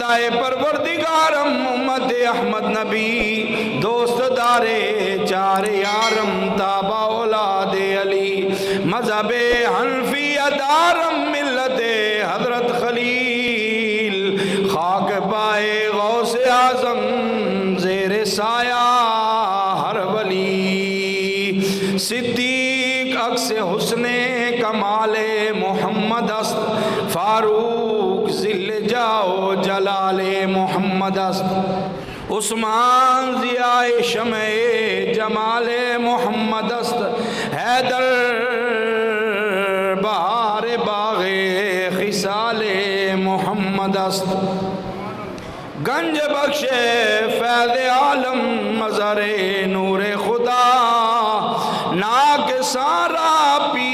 خدائے پروردگارم امت احمد نبی دوست دارے چار یارم تابع اولاد علی مذہب حنفیہ دارم ملت حضرت خلیل خاک پائے غوث اعظم زیر سایہ ہر ولی صدیق عکس حسن کمال محمد است فاروق ذل جاؤ جلال محمد است عثمان ضیاء شمع جمال محمد است حیدر بہار باغ خصال محمد است گنج بخش فیض عالم مظہر نور خدا ناک سارا پی